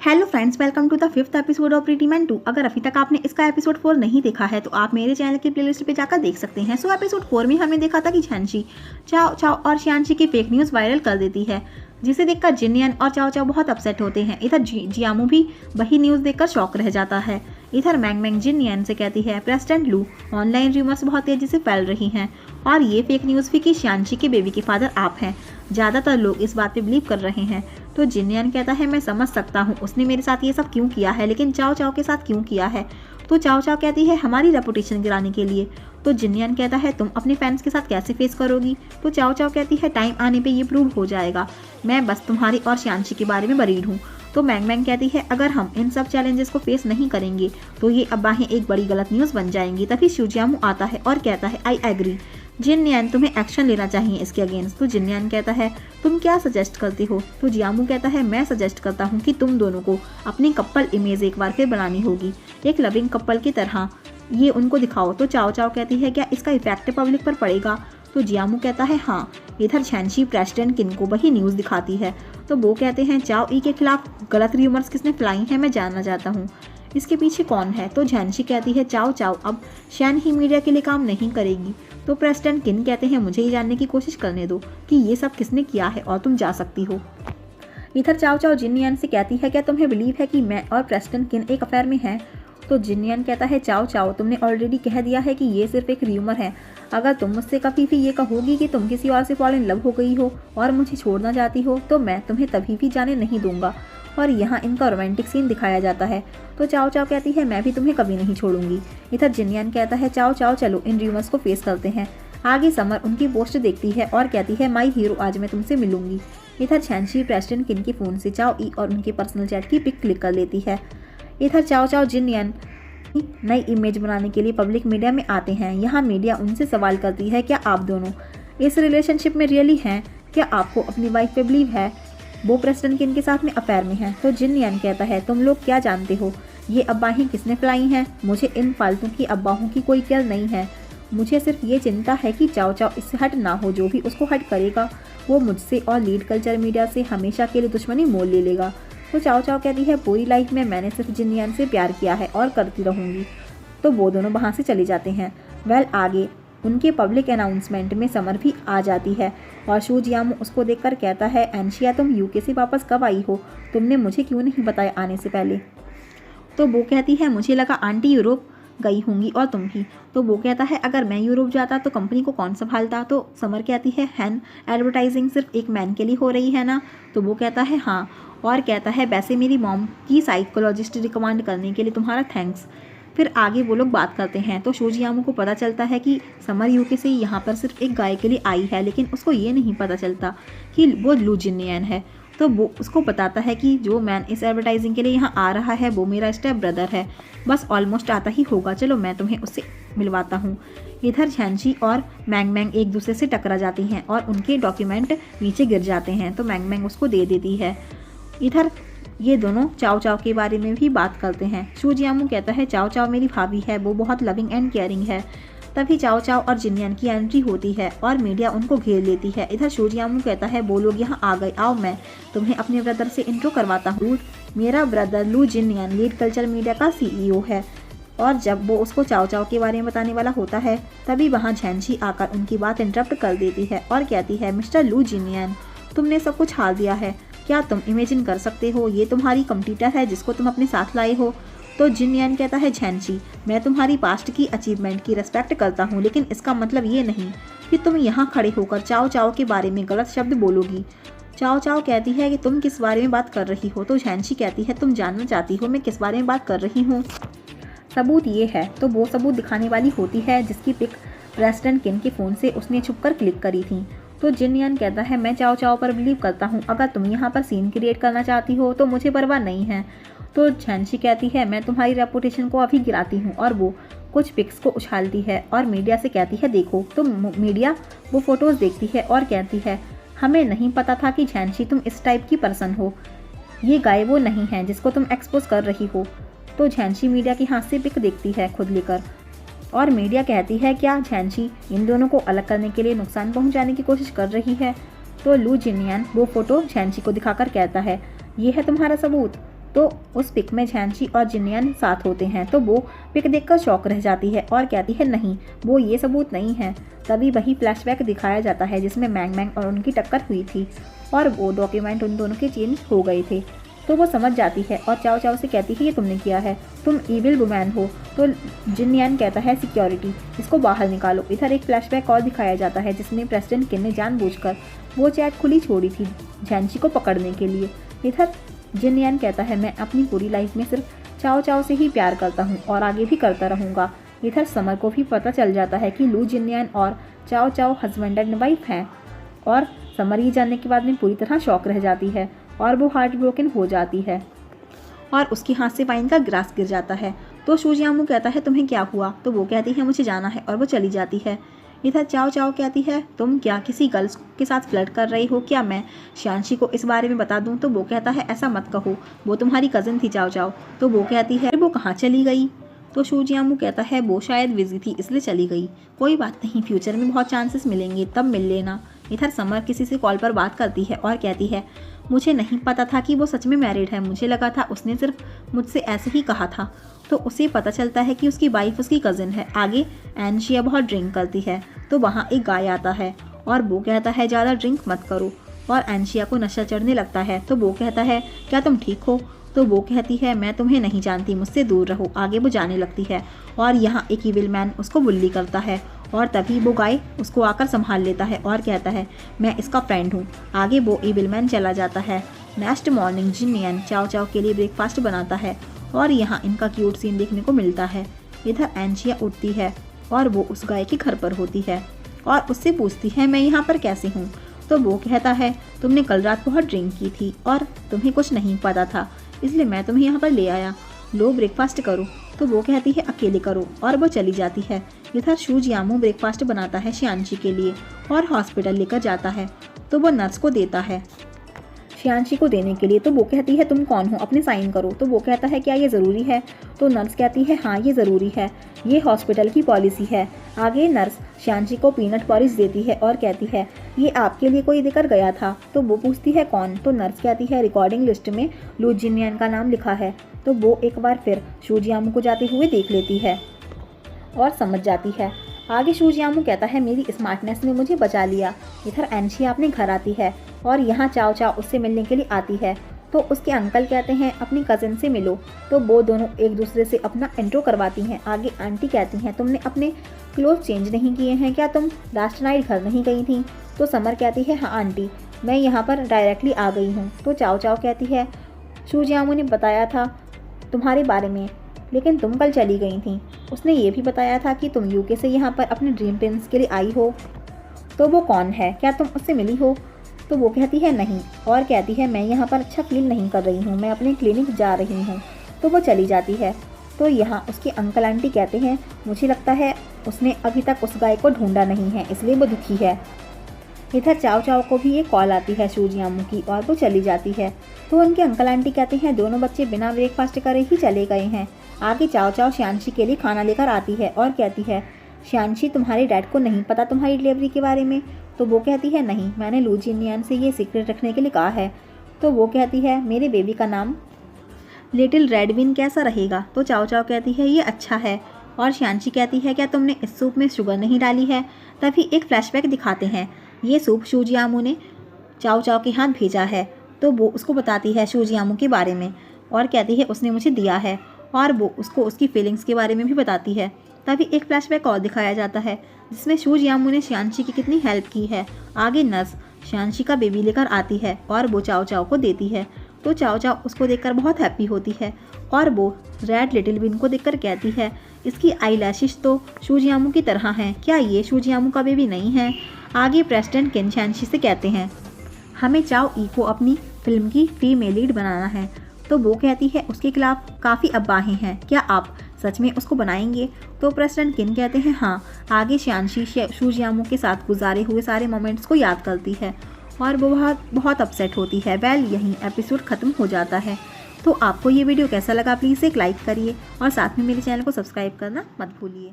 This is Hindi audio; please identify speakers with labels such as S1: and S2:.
S1: Hello friends, welcome to the fifth episode of pretty man 2। अगर अभी तक आपने इसका एपिसोड 4 नहीं देखा है तो आप मेरे चैनल की प्लेलिस्ट पे जाकर देख सकते हैं। सो एपिसोड 4 में हमने देखा था कि झांसी चाओ चाओ और शियांशी की फेक न्यूज़ वायरल कर देती है, जिसे देखकर जिनयान और चाओ चाओ बहुत अपसेट होते हैं। इधर जियामू भी वही न्यूज़ देखकर शॉक रह जाता है। इधर मैंग मैंग जिनयान से कहती है, प्रेसिडेंट लू, ऑनलाइन रूमर्स बहुत तेजी से फैल रही हैं और ये फेक न्यूज़ भी कि शियांशी के बेबी के फादर आप हैं। ज़्यादातर लोग इस बात पे बिलीव कर रहे हैं। तो जिनयान कहता है, मैं समझ सकता हूँ उसने मेरे साथ ये सब क्यों किया है, लेकिन चाओ चाओ के साथ क्यों किया है। तो चाओ चाओ कहती है, हमारी रेपुटेशन गिराने के लिए। तो जिनयान कहता है, तुम अपने फैंस के साथ कैसे फेस करोगी। तो चाओ चाओ कहती है, टाइम आने पे ये प्रूव हो जाएगा, मैं बस तुम्हारी और शियांशी के बारे में वरीड हूँ। तो मैंग मैंग कहती है, अगर हम इन सब चैलेंजेस को फेस नहीं करेंगे तो ये अब्बाहें एक बड़ी गलत न्यूज़ बन जाएंगी। तभी शिवजियामू आता है और कहता है, आई एग्री जिनयान, तुम्हें एक्शन लेना चाहिए इसके अगेंस्ट। तो जिनयान कहता है, तुम क्या सजेस्ट करती हो। तो जियामू कहता है, मैं सजेस्ट करता हूँ कि तुम दोनों को अपनी कपल इमेज एक बार फिर बनानी होगी, एक लविंग कपल की तरह ये उनको दिखाओ। तो चाओ चाओ कहती है, क्या इसका इफेक्ट पब्लिक पर पड़ेगा। तो जियामू कहता है, हाँ। इधर झांसी प्रेसिडेंट किन को वही न्यूज़ दिखाती है। तो वो कहते हैं, चाओ ई के खिलाफ गलत रूमर्स किसने फैलाई हैं, मैं जानना चाहता हूँ, इसके पीछे कौन है। तो झांसी कहती है, चाओ चाओ अब शैन ही मीडिया के लिए काम नहीं करेगी। तो प्रेसिडेंट किन कहते हैं, मुझे ये जानने की कोशिश करने दो कि ये सब किसने किया है और तुम जा सकती हो। इधर चाओ चाओ जिनयान से कहती है, क्या तुम्हें बिलीव है कि मैं और प्रेसिडेंट किन एक अफेयर में हैं। तो जिनयान कहता है, चाओ चाओ तुमने ऑलरेडी कह दिया है कि ये सिर्फ एक र्यूमर है। अगर तुम मुझसे कभी भी ये कहोगी कि तुम किसी और से फॉल इन लव हो गई हो और मुझे छोड़ना चाहती हो तो मैं तुम्हें तभी भी जाने नहीं दूंगा। और यहाँ इनका रोमांटिक सीन दिखाया जाता है। तो चाओ चाओ कहती है, मैं भी तुम्हें कभी नहीं छोड़ूंगी। इधर जिनयान कहता है, चाओ चाओ चलो इन र्यूमर्स को फेस करते हैं। आगे समर उनकी पोस्ट देखती है और कहती है, माई हीरो आज मैं तुमसे मिलूंगी। इधर झांसी प्रेसिडेंट किन के फ़ोन से चाओ ई और उनके पर्सनल चैट की पिक क्लिक कर लेती है। इधर चाओ चाओ जिनयान नई इमेज बनाने के लिए पब्लिक मीडिया में आते हैं। यहाँ मीडिया उनसे सवाल करती है, क्या आप दोनों इस रिलेशनशिप में रियली हैं, क्या आपको अपनी वाइफ पे बिलीव है, वो प्रेसिडेंट किन के साथ में अफेयर में है। तो जिनयान कहता है, तुम लोग क्या जानते हो ये अब्बाहें किसने फैलाई हैं, मुझे इन फालतू की अब्बाहों की कोई केयर नहीं है। मुझे सिर्फ ये चिंता है कि चाओ चाओ इससे हट ना हो, जो भी उसको हट करेगा वो मुझसे और लीड कल्चर मीडिया से हमेशा के लिए दुश्मनी मोल ले लेगा। तो चाओ चाओ कहती है, पूरी लाइफ में मैंने सिर्फ जिनयान से प्यार किया है और करती रहूँगी। तो वो दोनों वहाँ से चले जाते हैं। आगे उनके पब्लिक अनाउंसमेंट में समर भी आ जाती है और शिवजियामू उसको देखकर कहता है, एनशिया तुम यूके से वापस कब आई हो, तुमने मुझे क्यों नहीं बताया आने से पहले। तो वो कहती है, मुझे लगा आंटी यूरोप गई होंगी और तुम भी। तो वो कहता है, अगर मैं यूरोप जाता तो कंपनी को कौन संभालता। तो समर कहती है, हैन एडवर्टाइजिंग सिर्फ एक मैन के लिए हो रही है ना। तो वो कहता है, हाँ, और कहता है, वैसे मेरी मॉम की साइकोलॉजिस्ट रिकमेंड करने के लिए तुम्हारा थैंक्स। फिर आगे वो लोग बात करते हैं। तो शिवजियामू को पता चलता है कि समर यूके से यहाँ पर सिर्फ एक गाय के लिए आई है, लेकिन उसको ये नहीं पता चलता कि वो लू जिनयान है। तो वो उसको बताता है कि जो मैन इस एडवर्टाइजिंग के लिए यहाँ आ रहा है वो मेरा स्टेप ब्रदर है, बस ऑलमोस्ट आता ही होगा, चलो मैं तुम्हें उससे मिलवाता हूँ। इधर झांसी और मैंग मैंग एक दूसरे से टकरा जाती हैं और उनके डॉक्यूमेंट नीचे गिर जाते हैं। तो मैंग मैंग उसको दे देती है। इधर ये दोनों चाओ चाओ के बारे में भी बात करते हैं। शिवजियामू कहता है, चाओ चाओ मेरी भाभी है, वो बहुत लविंग एंड केयरिंग है। तभी चाओ चाओ और जिनयान की एंट्री होती है और मीडिया उनको घेर लेती है। इधर शिवजियामू कहता है, वो लोग यहाँ आ गए, आओ मैं तुम्हें अपने ब्रदर से इंट्रो करवाता हूँ। मेरा ब्रदर लू जिनयान लीड कल्चर मीडिया का CEO है। और जब वो उसको चाओ चाओ के बारे में बताने वाला होता है तभी वहाँ झांसी आकर उनकी बात इंटरप्ट कर देती है और कहती है, मिस्टर लू जिनयान, तुमने सब कुछ हार दिया है। क्या तुम इमेजिन कर सकते हो ये तुम्हारी कंप्यूटर है जिसको तुम अपने साथ लाए हो। तो जिनयान कहता है, झांसी, मैं तुम्हारी पास्ट की अचीवमेंट की रिस्पेक्ट करता हूँ, लेकिन इसका मतलब ये नहीं कि तुम यहाँ खड़े होकर चाओ चाओ के बारे में गलत शब्द बोलोगी। चाओ चाओ कहती है कि तुम किस बारे में बात कर रही हो। तो झांसी कहती है, तुम जानना चाहती हो मैं किस बारे में बात कर रही हूँ। सबूत ये है। तो वो सबूत दिखाने वाली होती है जिसकी पिक प्रेसिडेंट किन के फ़ोन से उसने छुपकर क्लिक करी थी। तो जिनयान कहता है, मैं चाओ चाओ पर बिलीव करता हूँ, अगर तुम यहाँ पर सीन क्रिएट करना चाहती हो तो मुझे परवाह नहीं है। तो झांसी कहती है, मैं तुम्हारी रेपुटेशन को अभी गिराती हूँ, और वो कुछ पिक्स को उछालती है और मीडिया से कहती है, देखो। तो मीडिया वो फ़ोटोज़ देखती है और कहती है, हमें नहीं पता था कि झांसी तुम इस टाइप की पर्सन हो, ये गाय वो नहीं है जिसको तुम एक्सपोज कर रही हो। तो झांसी मीडिया के हाथ से पिक देखती है खुद लेकर और मीडिया कहती है, क्या झांसी इन दोनों को अलग करने के लिए नुकसान पहुंचाने की कोशिश कर रही है। तो लू जिनयान वो फ़ोटो झांसी को दिखाकर कहता है, ये है तुम्हारा सबूत। तो उस पिक में झैंशी और जिनयान साथ होते हैं। तो वो पिक देखकर शॉक रह जाती है और कहती है नहीं, वो ये सबूत नहीं है। तभी वही फ्लैशबैक दिखाया जाता है जिसमें मैंग मैंग और उनकी टक्कर हुई थी और वो डॉक्यूमेंट उन दोनों के चेंज हो गए थे। तो वो समझ जाती है और चाओ चाओ से कहती है ये तुमने किया है, तुम ईविल वुमैन हो। तो जिनयान कहता है सिक्योरिटी, इसको बाहर निकालो। इधर एक फ्लैशबैक और दिखाया जाता है जिसमें प्रेसिडेंट किन ने जानबूझकर वो चैट खुली छोड़ी थी झैंशी को पकड़ने के लिए। इधर जिनयान कहता है मैं अपनी पूरी लाइफ में सिर्फ चाओ चाओ से ही प्यार करता हूँ और आगे भी करता रहूँगा। इधर समर को भी पता चल जाता है कि लू जिनयान और चाओ चाओ हस्बैंड एंड वाइफ हैं और समर ये जानने के बाद में पूरी तरह शॉक रह जाती है और वो हार्ट ब्रोकन हो जाती है और उसके हाथ से वाइन का ग्लास गिर जाता है। तो शूजियामू कहता है तुम्हें क्या हुआ? तो वो कहती है मुझे जाना है और वो चली जाती है। इधर चाओ चाओ कहती है तुम क्या किसी गर्ल्स के साथ फ्लर्ट कर रही हो? क्या मैं श्यांशी को इस बारे में बता दूं? तो वो कहता है ऐसा मत कहो, वो तुम्हारी कज़न थी चाओ चाओ। तो वो कहती है वो कहाँ चली गई? तो शूजियामू कहता है वो शायद बिजी थी इसलिए चली गई। कोई बात नहीं, फ्यूचर में बहुत चांसेस मिलेंगे, तब मिल लेना। इधर समर किसी से कॉल पर बात करती है और कहती है मुझे नहीं पता था कि वो सच में मैरिड है, मुझे लगा था उसने सिर्फ मुझसे ऐसे ही कहा था। तो उसे पता चलता है कि उसकी वाइफ उसकी कज़न है। आगे एनशिया बहुत ड्रिंक करती है तो वहाँ एक गाय आता है और वो कहता है ज़्यादा ड्रिंक मत करो और एनशिया को नशा चढ़ने लगता है। तो वो कहता है क्या तुम ठीक हो? तो वो कहती है मैं तुम्हें नहीं जानती, मुझसे दूर रहो। आगे वो जाने लगती है और यहाँ एक इविल मैन उसको बुल्ली करता है और तभी वो गाय उसको आकर संभाल लेता है और कहता है मैं इसका फ्रेंड हूँ। आगे वो इविल मैन चला जाता है। नेक्स्ट मॉर्निंग जिनयान चाओ चाओ के लिए ब्रेकफास्ट बनाता है और यहाँ इनका क्यूट सीन देखने को मिलता है। इधर एनशिया उठती है और वो उस गाय के घर पर होती है और उससे पूछती है मैं यहाँ पर कैसे हूँ? तो वो कहता है तुमने कल रात बहुत ड्रिंक की थी और तुम्हें कुछ नहीं पता था, इसलिए मैं तुम्हें यहाँ पर ले आया, लो ब्रेकफास्ट करो। तो वो कहती है अकेले करो और वो चली जाती है। इधर शूजियामू ब्रेकफास्ट बनाता है श्यांशी के लिए और हॉस्पिटल लेकर जाता है। तो वो नर्स को देता है श्यांशी को देने के लिए। तो वो कहती है तुम कौन हो, अपने साइन करो। तो वो कहता है क्या ये ज़रूरी है? तो नर्स कहती है हाँ ये ज़रूरी है, ये हॉस्पिटल की पॉलिसी है। आगे नर्स श्यांशी को पीनट पॉलिश देती है और कहती है ये आपके लिए कोई देकर गया था। तो वो पूछती है कौन? तो नर्स कहती है रिकॉर्डिंग लिस्ट में लू जिनयान का नाम लिखा है। तो वो एक बार फिर शूजियामू को जाते हुए देख लेती है और समझ जाती है। आगे शूजियामू कहता है मेरी स्मार्टनेस ने मुझे बचा लिया। इधर एनशिया अपने घर आती है और यहाँ चाओ चाओ उससे मिलने के लिए आती है। तो उसके अंकल कहते हैं अपनी कज़न से मिलो। तो वो दोनों एक दूसरे से अपना इंट्रो करवाती हैं। आगे आंटी कहती हैं तुमने अपने क्लोथ चेंज नहीं किए हैं क्या, तुम लास्ट नाइट घर नहीं गई थी? तो समर कहती है हाँ आंटी, मैं यहाँ पर डायरेक्टली आ गई हूँ। तो चाओ चाओ कहती है शूजियामू ने बताया था तुम्हारे बारे में, लेकिन तुम कल चली गई थी। उसने ये भी बताया था कि तुम यूके से यहाँ पर अपने ड्रीम प्रिंस के लिए आई हो। तो वो कौन है, क्या तुम उससे मिली हो? तो वो कहती है नहीं और कहती है मैं यहाँ पर अच्छा फील नहीं कर रही हूँ, मैं अपने क्लिनिक जा रही हूँ। तो वो चली जाती है। तो यहाँ उसके अंकल आंटी कहते हैं मुझे लगता है उसने अभी तक उस गाय को ढूंढा नहीं है, इसलिए वो दुखी है। इधर चाओ चाओ को भी एक कॉल आती है शूजियामू की और वो चली जाती है। तो उनके अंकल आंटी कहते हैं दोनों बच्चे बिना ब्रेकफास्ट करे ही चले गए हैं। आगे चाओ चाओ श्यांशी के लिए खाना लेकर आती है और कहती है श्यांशी तुम्हारे डैड को नहीं पता तुम्हारी डिलीवरी के बारे में? तो वो कहती है नहीं, मैंने लू जिनयान से ये सीक्रेट रखने के लिए कहा है। तो वो कहती है मेरे बेबी का नाम लिटिल रेडविन कैसा रहेगा? तो चाओ चाओ कहती है ये अच्छा है और श्यांशी कहती है क्या तुमने इस सूप में शुगर नहीं डाली है? तभी एक फ्लैशबैक दिखाते हैं, ये सूप शूजियामू ने चाओ चाओ के हाथ भेजा है। तो वो उसको बताती है शूजियामू के बारे में और कहती है उसने मुझे दिया है और वो उसको उसकी फीलिंग्स के बारे में भी बताती है। तभी एक फ्लैशबैक और दिखाया जाता है जिसमें शूजियामू ने श्यांशी की कितनी हेल्प की है। आगे नर्स श्यांशी का बेबी लेकर आती है और वो चाओ चाओ को देती है। तो चाओ चाओ उसको देखकर बहुत हैप्पी होती है और वो रेड लिटिल विन को देखकर कहती है इसकी आई लैशेस तो शूजियामू की तरह हैं, क्या ये शूजियामू का बेबी नहीं है? आगे प्रेसिडेंट किन श्यांशी से कहते हैं हमें चाओ ई को अपनी फिल्म की फीमेल लीड बनाना है। तो वो कहती है उसके खिलाफ काफ़ी अफवाहें हैं, क्या आप सच में उसको बनाएंगे? तो प्रेसिडेंट किन कहते हैं हाँ। आगे श्यांशी शूजियामू के साथ गुजारे हुए सारे मोमेंट्स को याद करती है और वो बहुत अपसेट होती है। यहीं एपिसोड ख़त्म हो जाता है। तो आपको ये वीडियो कैसा लगा प्लीज़ एक लाइक करिए और साथ में मेरे चैनल को सब्सक्राइब करना मत भूलिए।